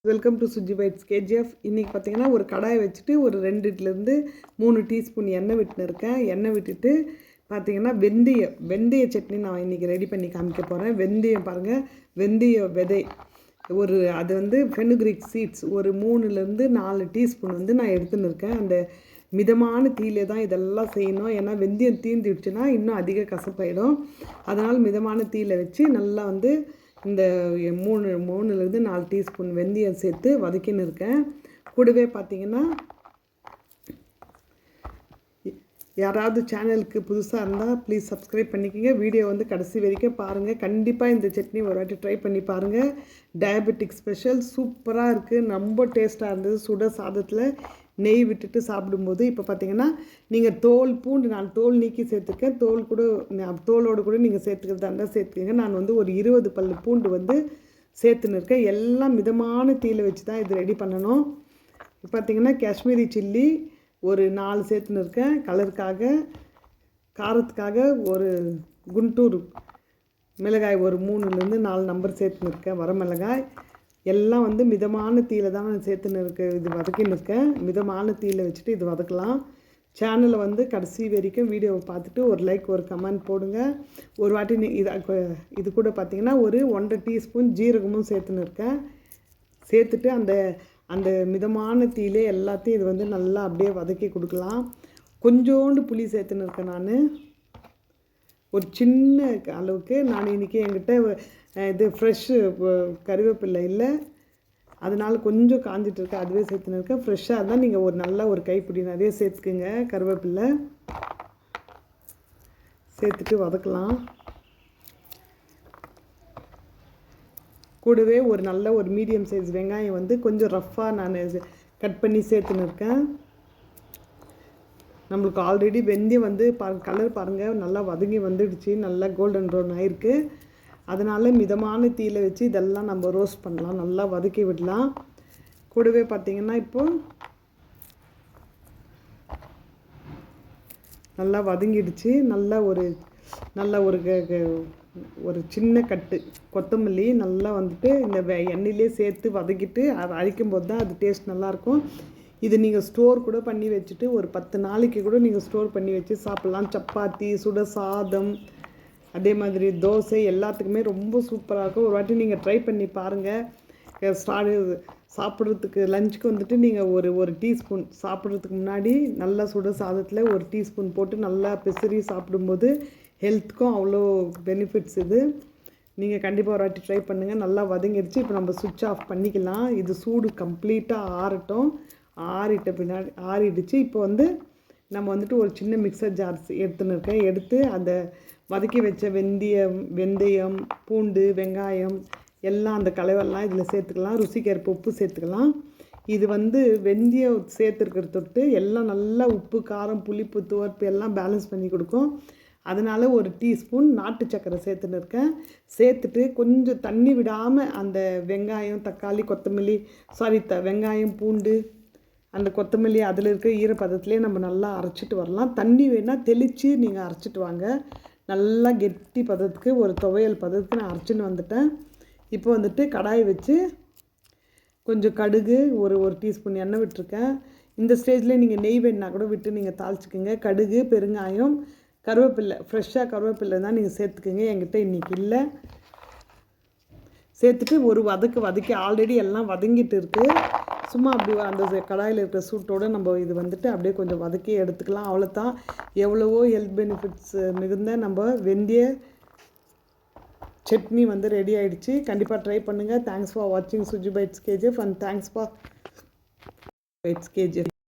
Welcome to Suji bites KGF. இன்றைக்கி பார்த்தீங்கன்னா ஒரு கடாயை வச்சுட்டு ஒரு 2லேருந்து 3 டீஸ்பூன் எண்ணெய் விட்டுன்னு இருக்கேன். எண்ணெய் விட்டுட்டு பார்த்தீங்கன்னா வெந்தய சட்னி நான் இன்றைக்கி ரெடி பண்ணி காமிக்க போகிறேன். வெந்தயம் பாருங்கள், வெந்தய விதை அது வந்து ஃபெனுக்ரிக் சீட்ஸ் ஒரு 3லேருந்து 4 டீஸ்பூன் வந்து நான் எடுத்துன்னு இருக்கேன். அந்த மிதமான தீயிலே தான் இதெல்லாம் செய்யணும். ஏன்னா வெந்தயம் தீந்துடுச்சுன்னா இன்னும் அதிக கசப்பாயிடும். அதனால் மிதமான தீயில் வச்சு நல்லா வந்து இந்த 3லேருந்து 4 டீஸ்பூன் வெந்தயம் சேர்த்து வதக்கின்னு இருக்கேன். கூடவே பார்த்தீங்கன்னா யாராவது சேனலுக்கு புதுசாக இருந்தால் ப்ளீஸ் சப்ஸ்கிரைப் பண்ணிக்கோங்க. வீடியோ வந்து கடைசி வரைக்கும் பாருங்கள். கண்டிப்பாக இந்த சட்னி ஒரு வாட்டி ட்ரை பண்ணி பாருங்கள். டயபெட்டிக் ஸ்பெஷல் சூப்பராக இருக்குது, ரொம்ப டேஸ்ட்டாக இருந்தது. சுட சாதத்தில் நெய் விட்டுட்டு சாப்பிடும்போது இப்போ பார்த்தீங்கன்னா நீங்கள் பூண்டு நான் தோல் நீக்கி சேர்த்துருக்கேன். தோலோடு கூட நீங்கள் சேர்த்துக்கிறதா இருந்தால் சேர்த்துக்கங்க. நான் வந்து ஒரு 20 பல் பூண்டு வந்து சேர்த்துன்னு இருக்கேன். எல்லாம் மிதமான தீயில் வச்சு தான் இது ரெடி பண்ணணும். பார்த்திங்கன்னா காஷ்மீரி சில்லி ஒரு 4 சேர்த்துன்னு இருக்கேன். கலருக்காக, காரத்துக்காக ஒரு குண்டூர் மிளகாய் ஒரு 3லேருந்து 4 நம்பர் சேர்த்துன்னு இருக்கேன். வரமிளகாய் எல்லாம் வந்து மிதமான தீயில் தான் நான் சேர்த்துன்னு இருக்கேன். இது வதக்கின்னு இருக்கேன். மிதமான தீயில் வச்சுட்டு இது வதக்கலாம். சேனலை வந்து கடைசி வரைக்கும் வீடியோவை பார்த்துட்டு ஒரு லைக் ஒரு கமெண்ட் போடுங்க. ஒரு வாட்டி இது கூட பார்த்திங்கன்னா ஒரு 1.5 டீஸ்பூன் ஜீரகமும் சேர்த்துன்னு இருக்கேன். சேர்த்துட்டு அந்த மிதமான தீயிலே எல்லாத்தையும் இது வந்து நல்லா அப்படியே வதக்கி கொடுக்கலாம். கொஞ்சோண்டு புளி சேர்த்துன்னு இருக்கேன். நான் ஒரு சின்ன அளவுக்கு நான் இன்றைக்கி என்கிட்ட இது ஃப்ரெஷ்ஷு கருவேப்பில்லை இல்லை, அதனால் கொஞ்சம் காஞ்சிட்டு இருக்கேன். அதுவே சேர்த்துன்னு இருக்கேன். ஃப்ரெஷ்ஷாக இருந்தால் நீங்கள் ஒரு கைப்பிடி நிறைய சேர்த்துக்குங்க. கருவேப்பில்லை சேர்த்துட்டு வதக்கலாம். கூடவே ஒரு மீடியம் சைஸ் வெங்காயம் வந்து கொஞ்சம் ரஃப்பாக நான் கட் பண்ணி சேர்த்துன்னு இருக்கேன். நம்மளுக்கு ஆல்ரெடி வெந்தயம் வந்து கலர் பாருங்கள் நல்லா வதங்கி வந்துடுச்சு, நல்லா கோல்டன் ப்ரௌன் ஆகிருக்கு. அதனால் மிதமான தீயில் வச்சு இதெல்லாம் நம்ம ரோஸ்ட் பண்ணலாம், நல்லா வதக்கி விடலாம். கூடவே பார்த்திங்கன்னா இப்போது நல்லா வதங்கிடுச்சு. ஒரு சின்ன கட்டு கொத்தமல்லி நல்லா வந்துட்டு இந்த எண்ணெயிலே சேர்த்து வதக்கிட்டு அதை அரைக்கும்போது தான் அது டேஸ்ட் நல்லாயிருக்கும். இது நீங்கள் ஸ்டோர் கூட பண்ணி வச்சுட்டு ஒரு 10 நாளைக்கு கூட நீங்கள் ஸ்டோர் பண்ணி வச்சு சாப்பிட்லாம். சப்பாத்தி, சுட சாதம், அதே மாதிரி தோசை எல்லாத்துக்குமே ரொம்ப சூப்பராக இருக்கும். ஒரு வாட்டி நீங்கள் ட்ரை பண்ணி பாருங்கள். சாப்பிட்றதுக்கு லஞ்சுக்கு வந்துட்டு நீங்கள் ஒரு டீஸ்பூன் சாப்பிட்றதுக்கு முன்னாடி நல்லா சுட சாதத்தில் ஒரு டீஸ்பூன் போட்டு நல்லா பிசிறி சாப்பிடும்போது ஹெல்த்துக்கும் அவ்வளோ பெனிஃபிட்ஸ். இது நீங்கள் கண்டிப்பாக ஒரு வாட்டி ட்ரை பண்ணுங்கள். நல்லா வதங்கிடுச்சு. இப்போ நம்ம சுவிட்ச் ஆஃப் பண்ணிக்கலாம். இது சூடு கம்ப்ளீட்டாக ஆறட்டும். ஆறிடுச்சு. இப்போ வந்து நம்ம வந்துட்டு ஒரு சின்ன மிக்சர் ஜார்ஸ் எடுத்துன்னு இருக்கேன். எடுத்து அந்த வதக்கி வச்ச வெந்தயம், பூண்டு, வெங்காயம் எல்லாம் அந்த கலவெல்லாம் இதில் சேர்த்துக்கலாம். ருசிக்கேற்ப உப்பு சேர்த்துக்கலாம். இது வந்து வெந்தயம் சேர்த்துருக்கிற தொட்டு எல்லாம் நல்லா உப்பு, காரம், புளிப்பு, துவர்ப்பு எல்லாம் பேலன்ஸ் பண்ணி கொடுக்கும். அதனால் ஒரு டீஸ்பூன் நாட்டு சக்கரை சேர்த்துன்னு இருக்கேன். சேர்த்துட்டு கொஞ்சம் தண்ணி விடாமல் அந்த வெங்காயம், தக்காளி, கொத்தமல்லி வெங்காயம், பூண்டு, அந்த கொத்தமல்லி அதில் இருக்கிற ஈரப்பதத்துலேயே நம்ம நல்லா அரைச்சிட்டு வரலாம். தண்ணி வேணால் தெளித்து நீங்கள் அரைச்சிட்டு வாங்க. நல்லா கெட்டி பதத்துக்கு ஒரு துவையல் பதத்துக்கு நான் அரைச்சின்னு வந்துட்டேன். இப்போ வந்துட்டு கடாயை வச்சு கொஞ்சம் கடுகு ஒரு டீஸ்பூன் எண்ணெய் விட்டுருக்கேன். இந்த ஸ்டேஜ்லேயே நீங்கள் நெய் வேணா கூட விட்டு நீங்கள் தாளிச்சிக்கோங்க. கடுகு, பெருங்காயம், கருவேப்பில்லை, ஃப்ரெஷ்ஷாக கருவேப்பில்லை தான் நீங்கள் சேர்த்துக்குங்க. என்கிட்ட இன்றைக்கி இல்லை. சேர்த்துட்டு ஒரு வதக்கி ஆல்ரெடி எல்லாம் வதங்கிட்டு இருக்குது. சும்மா அப்படி அந்த கடாயில் இருக்கிற சூட்டோடு நம்ம இது வந்துட்டு அப்படியே கொஞ்சம் வதக்கி எடுத்துக்கலாம். அவ்வளோதான். எவ்வளவோ ஹெல்த் பெனிஃபிட்ஸ் மிகுந்த நம்ம வெந்தய சட்னி வந்து ரெடி ஆகிடுச்சு. கண்டிப்பாக ட்ரை பண்ணுங்கள். தேங்க்ஸ் ஃபார் வாட்சிங் Suji bites KGF and thanks for bites KGF.